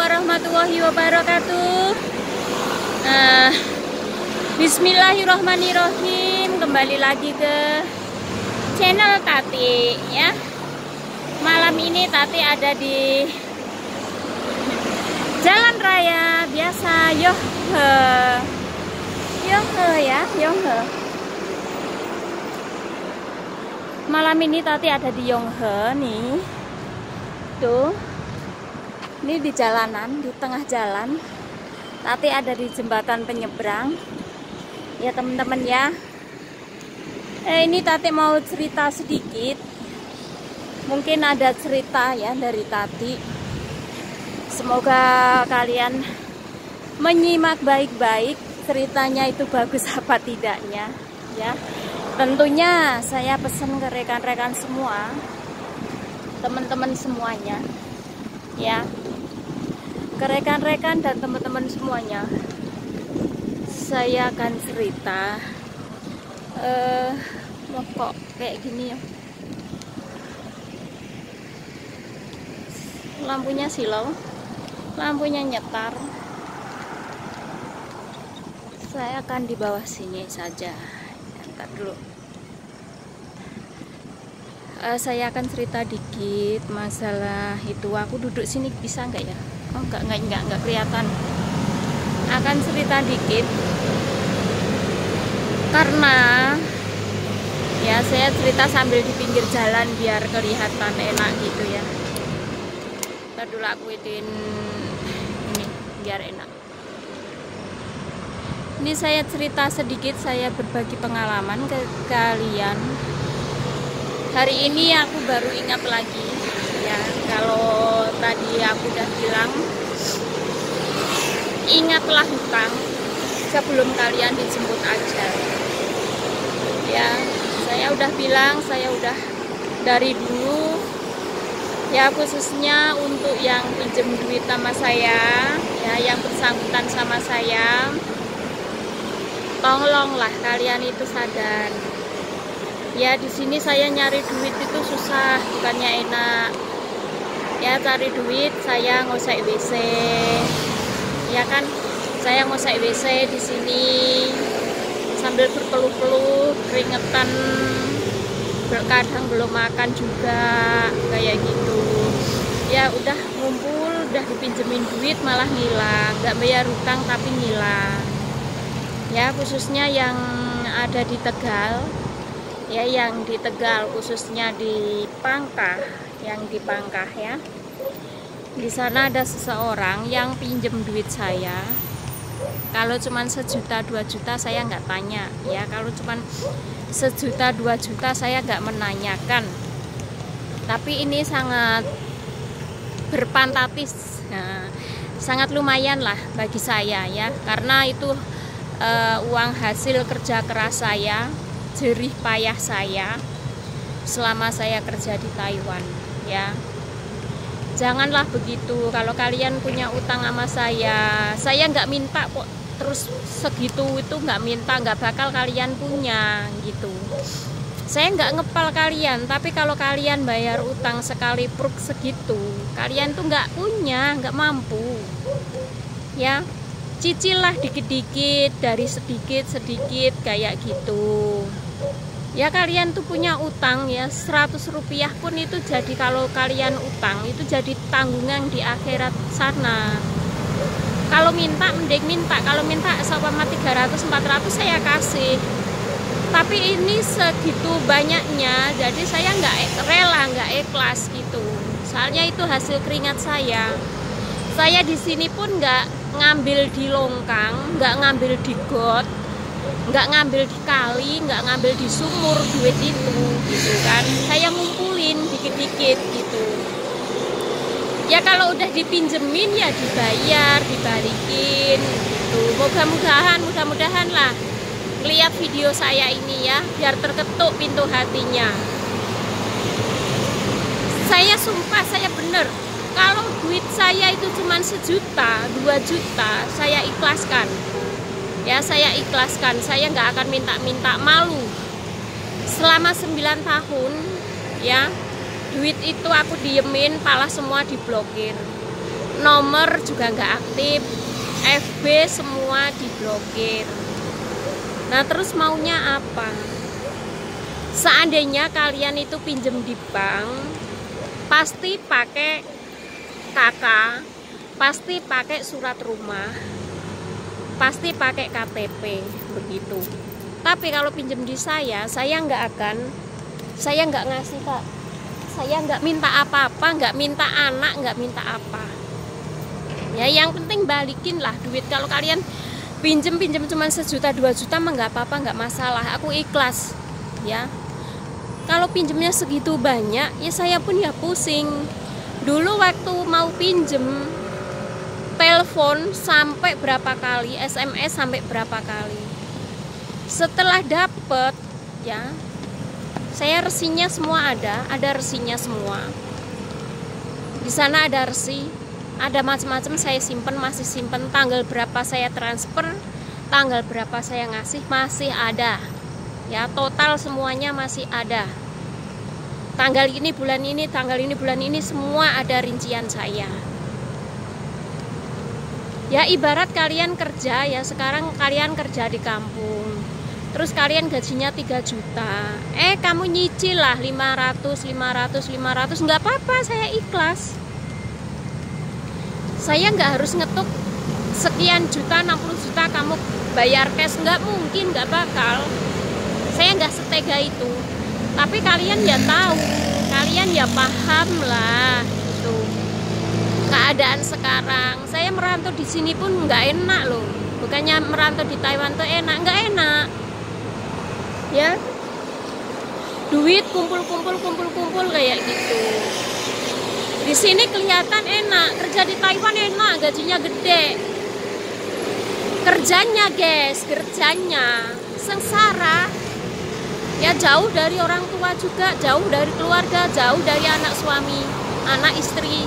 warahmatullahi wabarakatuh. Bismillahirrohmanirrohim. Kembali lagi ke channel Tati ya. Malam ini Tati ada di jalan raya biasa. Yonghe ya, Yonghe. Malam ini Tati ada di Yonghe nih. Tuh. Ini di jalanan, di tengah jalan. Tati ada di jembatan penyeberang. Ya teman-teman ya. Ini Tati mau cerita sedikit. Mungkin ada cerita ya dari Tati. Semoga kalian menyimak baik-baik. Ceritanya itu bagus apa tidaknya ya. Tentunya saya pesan ke rekan-rekan semua, teman-teman semuanya ya, ke rekan-rekan dan teman-teman semuanya, saya akan cerita kok kayak gini ya. Lampunya silau, lampunya nyetar. Saya akan di bawah sini saja. Ntar dulu. Saya akan cerita dikit masalah itu. Aku duduk sini bisa nggak ya? Oh nggak kelihatan. Akan cerita dikit karena ya saya cerita sambil di pinggir jalan biar kelihatan enak gitu ya. Ntar dulu aku ituin ini biar enak. Ini saya cerita sedikit, saya berbagi pengalaman ke kalian. Hari ini aku baru ingat lagi ya, kalau tadi aku udah bilang ingatlah hutang sebelum kalian dijemput ajal. Ya, saya udah bilang, saya udah dari dulu ya, khususnya untuk yang pinjem duit sama saya ya, yang bersangkutan sama saya, tolonglah kalian itu sadar. Ya di sini saya nyari duit itu susah, bukannya enak. Ya cari duit saya ngosek WC. Ya kan, saya ngosek WC di sini sambil berpeluh-peluh, keringetan, kadang belum makan juga kayak gitu. Ya udah ngumpul, udah dipinjemin duit malah ngilang, nggak bayar hutang tapi ngilang. Ya khususnya yang ada di Tegal. Ya yang di Tegal, khususnya di Pangkah, yang di Pangkah ya. Di sana ada seseorang yang pinjem duit saya. Kalau cuman 1 juta 2 juta saya nggak tanya ya. Kalau cuman 1 juta 2 juta saya nggak menanyakan. Tapi ini sangat berpantatis, nah, sangat lumayan lah bagi saya ya. Karena itu uang hasil kerja keras saya, jerih payah saya selama saya kerja di Taiwan ya. Janganlah begitu. Kalau kalian punya utang sama saya nggak minta kok terus segitu, itu nggak minta, nggak bakal kalian punya gitu. Saya nggak ngepal kalian, tapi kalau kalian bayar utang sekali pruk segitu, kalian tuh nggak punya, nggak mampu ya. Cicil lah dikit-dikit, dari sedikit-sedikit kayak gitu. Ya kalian tuh punya utang ya, 100 rupiah pun itu jadi, kalau kalian utang itu jadi tanggungan di akhirat sana. Kalau minta mending minta, kalau minta sama 300-400 saya kasih. Tapi ini segitu banyaknya, jadi saya nggak rela, nggak ikhlas gitu. Soalnya itu hasil keringat saya. Saya di sini pun nggak ngambil di longkang, nggak ngambil di got, nggak ngambil di kali, nggak ngambil di sumur duit itu gitu kan. Saya ngumpulin dikit-dikit gitu. Ya kalau udah dipinjemin ya dibayar, dibalikin gitu. Mudah-mudahan lah lihat video saya ini ya, biar terketuk pintu hatinya. Saya sumpah, saya bener, kalau duit saya itu cuma 1 juta 2 juta saya ikhlaskan ya, saya ikhlaskan. Saya nggak akan minta-minta, malu. Selama 9 tahun ya, duit itu aku diemin, malah semua diblokir. nomor juga nggak aktif, FB semua diblokir. Nah terus maunya apa? Seandainya kalian itu pinjem di bank, pasti pakai KK, pasti pakai surat rumah, pasti pakai KTP begitu. Tapi kalau pinjem di saya nggak ngasih Kak. Saya nggak minta apa-apa, nggak minta anak, nggak minta apa. Ya yang penting balikin lah duit. Kalau kalian pinjem cuma 1 juta 2 juta mah nggak apa-apa, nggak masalah. Aku ikhlas ya. Kalau pinjemnya segitu banyak, ya saya pun ya pusing. Dulu waktu mau pinjem, telepon sampai berapa kali, SMS sampai berapa kali. Setelah dapet, ya, saya resinya semua ada resinya semua. Di sana ada resi, ada macam-macam saya simpen, masih simpen. Tanggal berapa saya transfer, tanggal berapa saya ngasih masih ada. Ya, total semuanya masih ada. Tanggal ini bulan ini, tanggal ini bulan ini, semua ada rincian saya. Ya ibarat kalian kerja ya, sekarang kalian kerja di kampung, terus kalian gajinya 3 juta, kamu nyicil lah 500, nggak apa-apa, saya ikhlas. Saya nggak harus ngetuk sekian juta, 60 juta kamu bayar cash, nggak mungkin, nggak bakal. Saya nggak setega itu. Tapi kalian ya tahu, kalian ya paham lah itu keadaan sekarang. Saya merantau di sini pun nggak enak loh. Bukannya merantau di Taiwan tuh enak, nggak enak. Ya, duit kumpul kayak gitu. Di sini kelihatan enak, kerja di Taiwan enak, gajinya gede. Kerjanya guys, kerjanya sengsara. Ya jauh dari orang tua juga, jauh dari keluarga, jauh dari anak suami, anak istri.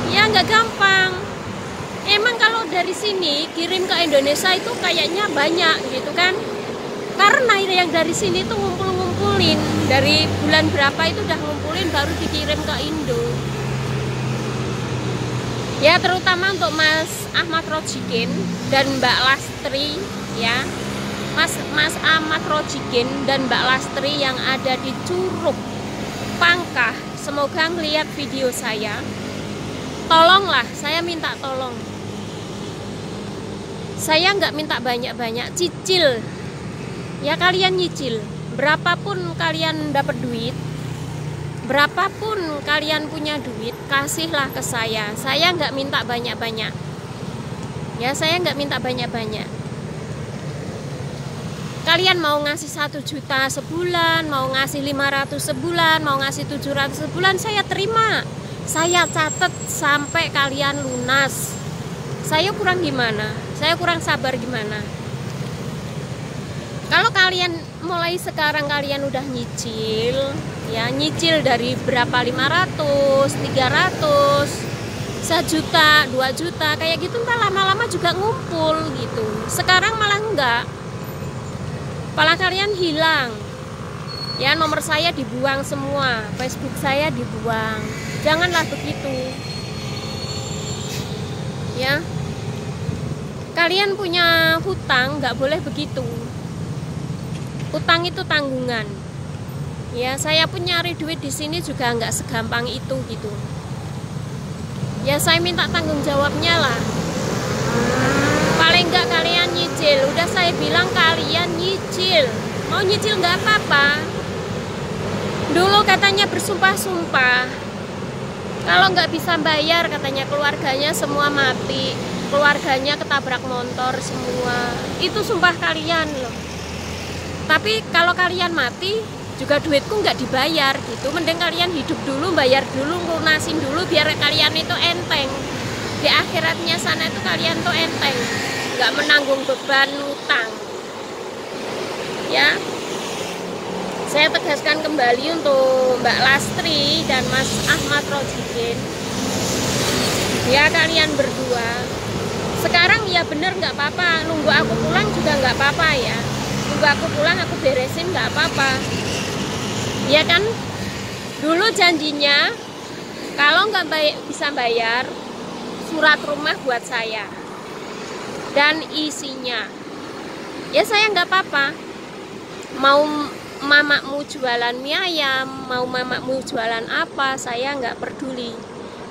Ya nggak gampang. Emang kalau dari sini kirim ke Indonesia itu kayaknya banyak gitu kan. Karena yang dari sini tuh ngumpulin. Dari bulan berapa itu udah ngumpulin baru dikirim ke Indo. Ya terutama untuk Mas Ahmad Rojikin dan Mbak Lastri ya. Mas Ahmad Rojikin dan Mbak Lastri yang ada di Curug Pangkah, semoga ngeliat video saya. Tolonglah, saya minta tolong. Saya nggak minta banyak-banyak, cicil. Ya kalian nyicil, berapapun kalian dapat duit, berapapun kalian punya duit, kasihlah ke saya. Saya nggak minta banyak-banyak. Ya saya nggak minta banyak-banyak. Kalian mau ngasih 1 juta sebulan, mau ngasih 500 sebulan, mau ngasih 700 sebulan, saya terima. Saya catat sampai kalian lunas. Saya kurang gimana? Saya kurang sabar gimana? Kalau kalian mulai sekarang kalian udah nyicil, ya nyicil dari berapa, 500, 300, 1 juta, 2 juta, kayak gitu entah lama-lama juga ngumpul gitu. Sekarang malah enggak. Kepala kalian hilang. Ya nomor saya dibuang semua, Facebook saya dibuang. Janganlah begitu. Ya. Kalian punya hutang nggak boleh begitu. Hutang itu tanggungan. Ya, saya pun nyari duit di sini juga nggak segampang itu gitu. Ya saya minta tanggung jawabnya lah. Paling nggak kalian nyicil. Udah saya bilang kalian nyicil. Mau nyicil nggak apa-apa. Dulu katanya bersumpah-sumpah. Kalau nggak bisa bayar katanya keluarganya semua mati. Keluarganya ketabrak motor semua. Itu sumpah kalian loh. Tapi kalau kalian mati juga duitku nggak dibayar gitu. Mending kalian hidup dulu, bayar dulu, lunasin dulu biar kalian itu enteng. Di akhiratnya sana itu kalian tuh enteng, nggak menanggung beban utang. Ya, saya tegaskan kembali untuk Mbak Lastri dan Mas Ahmad Rojikin. Ya kalian berdua. Sekarang ya bener nggak apa-apa. Nunggu aku pulang juga nggak apa-apa ya. Nunggu aku pulang aku beresin nggak apa-apa. Ya kan? Dulu janjinya Kalau nggak bisa bayar, surat rumah buat saya dan isinya, ya saya nggak apa-apa. Mau mamamu jualan mie ayam, mau mamamu jualan apa, saya nggak peduli.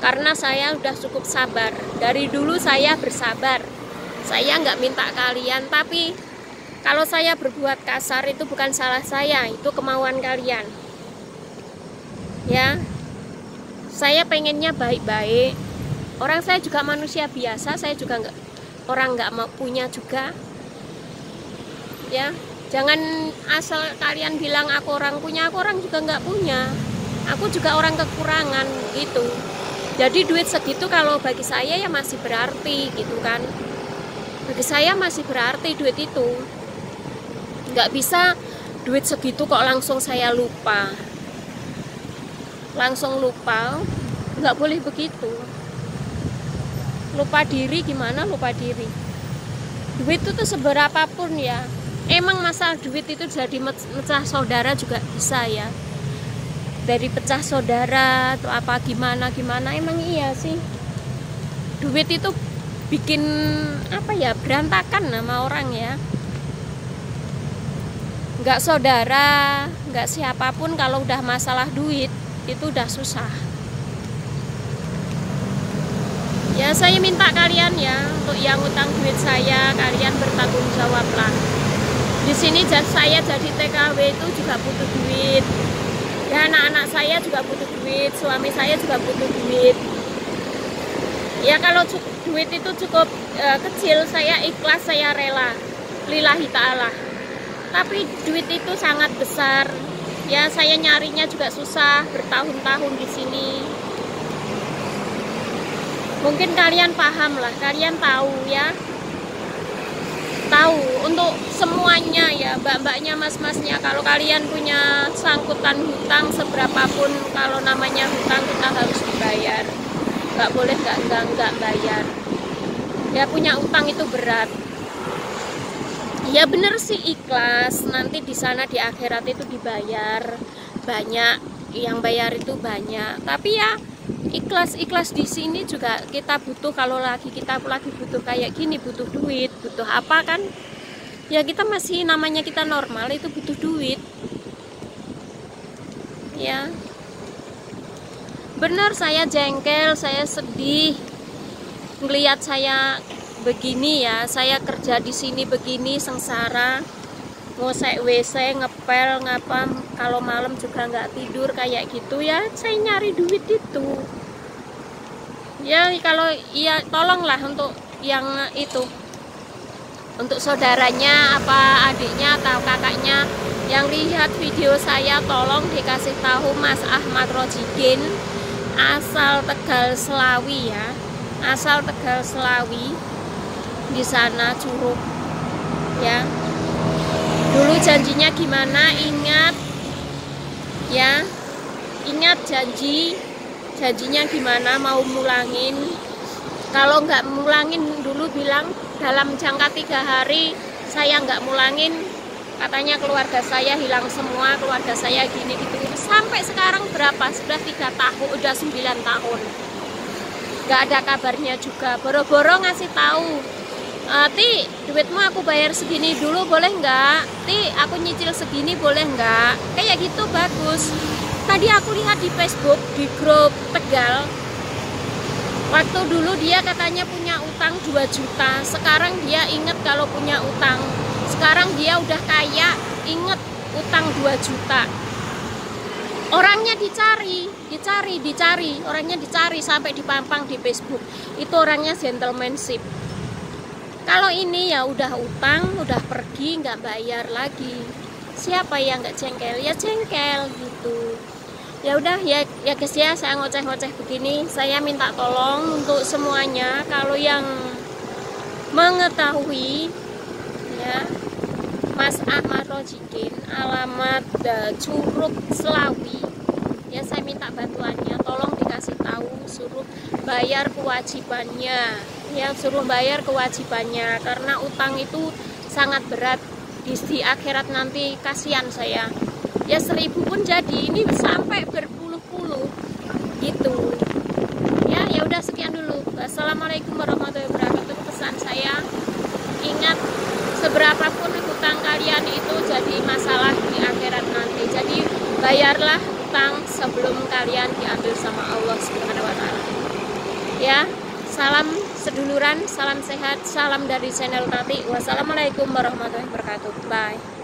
Karena saya udah cukup sabar. Dari dulu saya bersabar. Saya nggak minta kalian, tapi kalau saya berbuat kasar itu bukan salah saya, itu kemauan kalian. Ya, saya pengennya baik-baik. Orang saya juga manusia biasa, saya juga orang nggak mau punya juga. Ya, jangan asal kalian bilang aku orang punya, aku orang juga nggak punya. Aku juga orang kekurangan gitu. Jadi duit segitu kalau bagi saya ya masih berarti gitu kan. Bagi saya masih berarti duit itu. Nggak bisa duit segitu kok langsung saya lupa. Langsung lupa, nggak boleh begitu. Lupa diri gimana lupa diri? Duit itu tuh seberapapun ya. Emang masalah duit itu jadi mecah saudara juga bisa ya. Dari pecah saudara atau apa gimana emang iya sih. Duit itu bikin apa ya, berantakan sama orang ya. Nggak saudara, nggak siapapun kalau udah masalah duit itu udah susah. Ya saya minta kalian ya, untuk yang utang duit saya, kalian bertanggung jawab lah. Di sini saya jadi TKW itu juga butuh duit. Ya anak-anak saya juga butuh duit, suami saya juga butuh duit. Ya kalau duit itu cukup kecil, saya ikhlas, saya rela, lillahi ta'ala. Tapi duit itu sangat besar. Ya saya nyarinya juga susah, bertahun-tahun di sini. Mungkin kalian paham lah, kalian tahu ya. Tahu untuk semuanya ya, mbak-mbaknya, mas-masnya, kalau kalian punya sangkutan hutang seberapapun, kalau namanya hutang kita harus dibayar. Nggak boleh nggak bayar. Ya punya utang itu berat. Ya bener sih ikhlas, nanti di sana di akhirat itu dibayar banyak, yang bayar itu banyak. Tapi ya ikhlas di sini juga kita butuh. Kalau kita lagi butuh kayak gini, butuh duit, butuh apa kan? Ya kita masih namanya kita normal itu butuh duit. Ya. Bener saya jengkel, saya sedih ngelihat saya begini ya. Saya kerja di sini begini sengsara. Ngosek WC, ngepel, ngapa, kalau malam juga nggak tidur kayak gitu ya. Saya nyari duit itu. Ya kalau iya tolonglah untuk yang itu, untuk saudaranya apa adiknya atau kakaknya yang lihat video saya, tolong dikasih tahu Mas Ahmad Rojikin, asal Tegal Selawi ya, asal Tegal Selawi, di sana Curug ya. Dulu janjinya gimana, ingat ya, ingat janjinya gimana, mau mulangin. Kalau nggak mulangin dulu bilang dalam jangka 3 hari saya nggak mulangin, katanya keluarga saya hilang semua, keluarga saya gini gitu. Sampai sekarang berapa, sudah 3 tahun, udah 9 tahun nggak ada kabarnya juga. Boro-boro ngasih tahu, Ti duitmu aku bayar segini dulu boleh nggak, Ti aku nyicil segini boleh nggak, kayak gitu bagus. Tadi aku lihat di Facebook, di grup Tegal, waktu dulu dia katanya punya utang 2 juta, sekarang dia inget kalau punya utang. Sekarang dia udah kaya, inget utang 2 juta. Orangnya dicari, orangnya dicari sampai dipampang di Facebook. Itu orangnya gentlemanship. Kalau ini ya udah utang, udah pergi, nggak bayar lagi. Siapa yang nggak jengkel? Ya jengkel gitu. Ya udah ya guys ya, saya ngoceh-ngoceh begini. Saya minta tolong untuk semuanya, kalau yang mengetahui ya, Mas Ahmad Rojikin, alamat Curug Selawi. Ya saya minta bantuannya, tolong dikasih tahu, suruh bayar kewajibannya. Ya suruh bayar kewajibannya, karena utang itu sangat berat di akhirat nanti, kasihan saya. Ya 1000 pun jadi, ini sampai berpuluh-puluh gitu. Wassalamualaikum warahmatullahi wabarakatuh. Pesan saya, ingat seberapapun hutang kalian itu jadi masalah di akhirat nanti. Jadi bayarlah hutang sebelum kalian diambil sama Allah Subhanahu wa taala. Ya, salam seduluran, salam sehat, salam dari channel Tati. Wassalamualaikum warahmatullahi wabarakatuh. Bye.